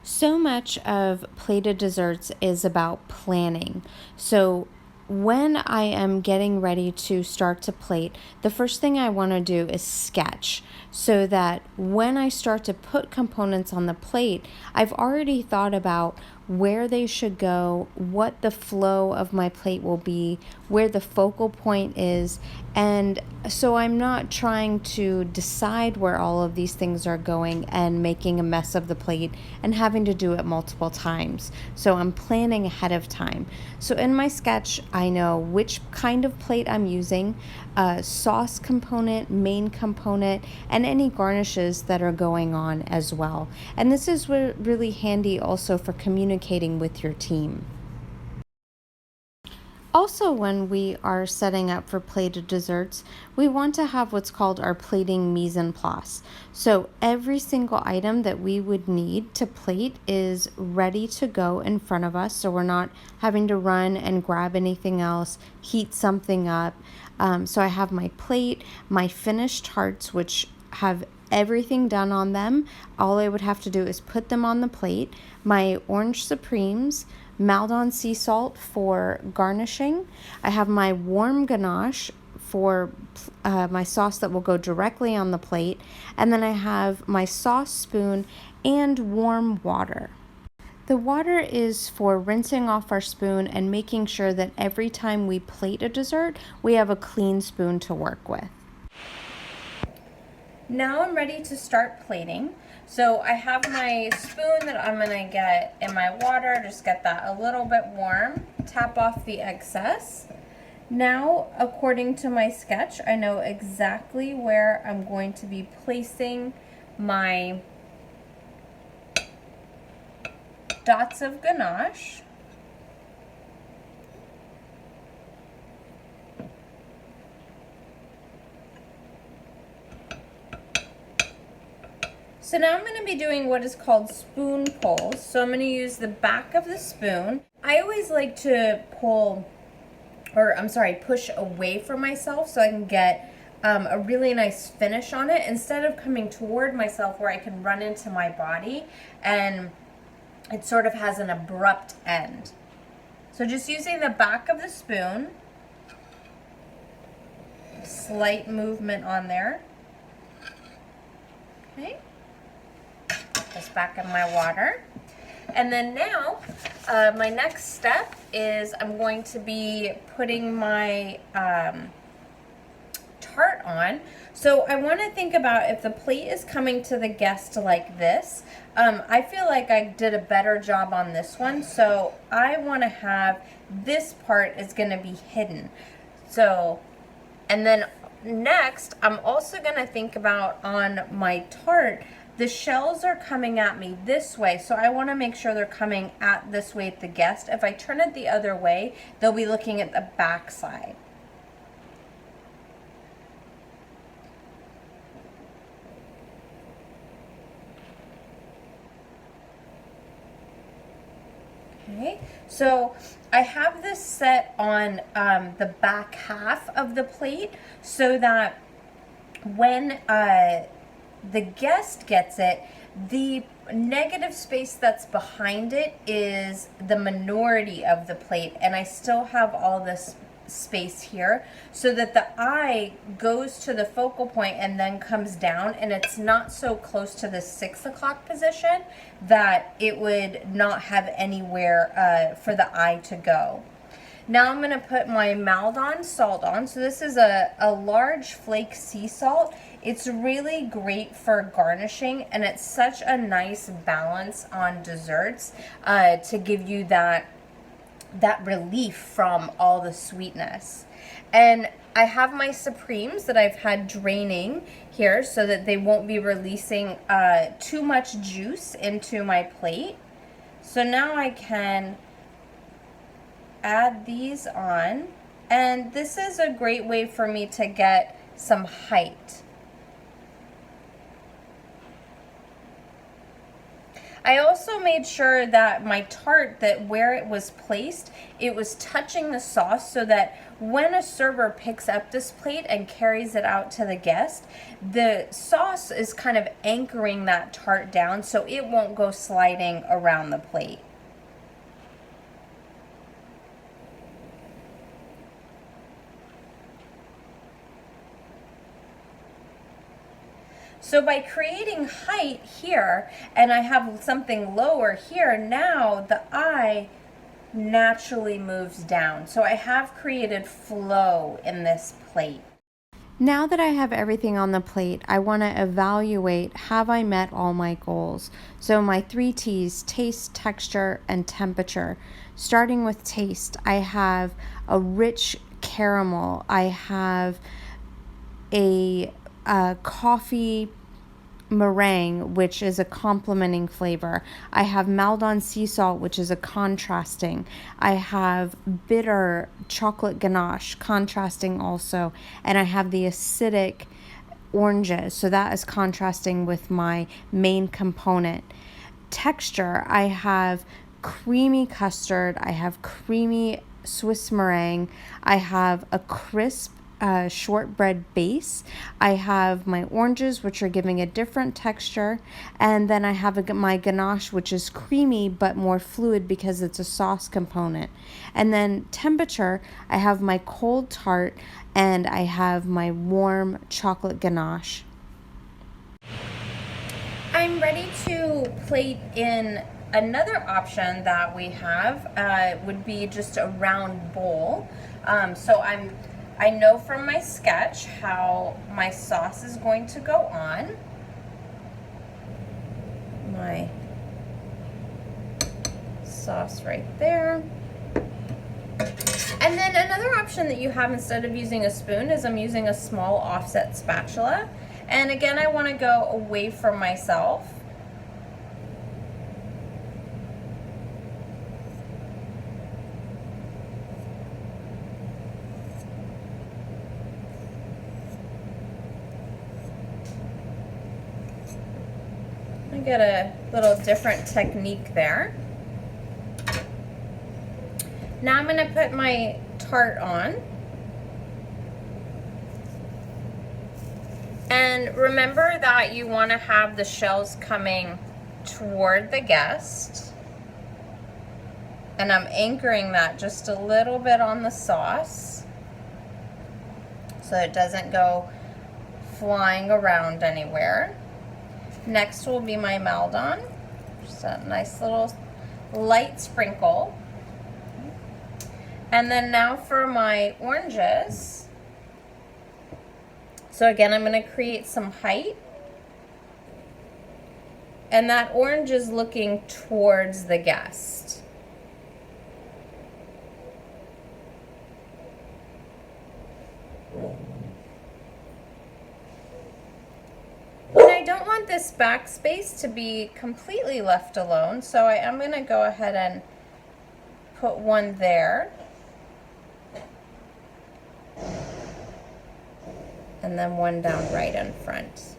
So much of plated desserts is about planning. So when I am getting ready to start to plate, the first thing I want to do is sketch so that when I start to put components on the plate, I've already thought about where they should go, what the flow of my plate will be, where the focal point is. And so I'm not trying to decide where all of these things are going and making a mess of the plate and having to do it multiple times. So I'm planning ahead of time. So in my sketch, I know which kind of plate I'm using, sauce component, main component, and any garnishes that are going on as well. And this is really handy also for communicating with your team. Also, when we are setting up for plated desserts, we want to have what's called our plating mise en place. So every single item that we would need to plate is ready to go in front of us, so we're not having to run and grab anything else, heat something up. So I have my plate, my finished tarts, which have everything done on them. All I would have to do is put them on the plate. My orange supremes, Maldon sea salt for garnishing. I have my warm ganache for my sauce that will go directly on the plate. And then I have my sauce spoon and warm water. The water is for rinsing off our spoon and making sure that every time we plate a dessert, we have a clean spoon to work with. Now I'm ready to start plating. So I have my spoon that I'm gonna get in my water, just get that a little bit warm, tap off the excess. Now, according to my sketch, I know exactly where I'm going to be placing my dots of ganache. So now I'm going to be doing what is called spoon pulls. So I'm going to use the back of the spoon. I always like to push away from myself so I can get a really nice finish on it instead of coming toward myself where I can run into my body and it sort of has an abrupt end. So just using the back of the spoon, slight movement on there. Okay. This back in my water. And then now, my next step is I'm going to be putting my tart on. So I want to think about if the plate is coming to the guest like this. I feel like I did a better job on this one. So I want to have this part is going to be hidden. So, and then next, I'm also going to think about on my tart, the shells are coming at me this way, so I want to make sure they're coming at this way at the guest. If I turn it the other way, they'll be looking at the back side. Okay, so I have this set on the back half of the plate so that when the guest gets it, the negative space that's behind it is the minority of the plate, and I still have all this space here so that the eye goes to the focal point and then comes down, and it's not so close to the 6 o'clock position that it would not have anywhere for the eye to go. Now I'm going to put my Maldon salt on. So this is a large flake sea salt. It's really great for garnishing, and it's such a nice balance on desserts to give you that relief from all the sweetness. And I have my supremes that I've had draining here so that they won't be releasing too much juice into my plate. So now I can add these on, and this is a great way for me to get some height. I also made sure that my tart, that where it was placed, it was touching the sauce so that when a server picks up this plate and carries it out to the guest, the sauce is kind of anchoring that tart down so it won't go sliding around the plate. So by creating height here, and I have something lower here, now the eye naturally moves down. So I have created flow in this plate. Now that I have everything on the plate, I want to evaluate, have I met all my goals? So my 3 T's, taste, texture, and temperature. Starting with taste, I have a rich caramel. I have a coffee meringue, which is a complementing flavor. I have Maldon sea salt, which is a contrasting. I have bitter chocolate ganache, contrasting also. And I have the acidic oranges, so that is contrasting with my main component. Texture, I have creamy custard. I have creamy Swiss meringue. I have a crisp shortbread base. I have my oranges, which are giving a different texture, and then I have my ganache, which is creamy but more fluid because it's a sauce component. And then temperature, I have my cold tart and I have my warm chocolate ganache. I'm ready to plate in. Another option that we have would be just a round bowl. So I know from my sketch how my sauce is going to go on. My sauce right there. And then another option that you have instead of using a spoon is I'm using a small offset spatula. And again, I want to go away from myself. I get a little different technique there. Now I'm going to put my tart on. And remember that you want to have the shells coming toward the guest. And I'm anchoring that just a little bit on the sauce so it doesn't go flying around anywhere. Next will be my Maldon, just a nice little light sprinkle. And then now for my oranges. So again, I'm going to create some height. And that orange is looking towards the guest. And I don't want this backspace to be completely left alone, so I am going to go ahead and put one there. And then one down right in front.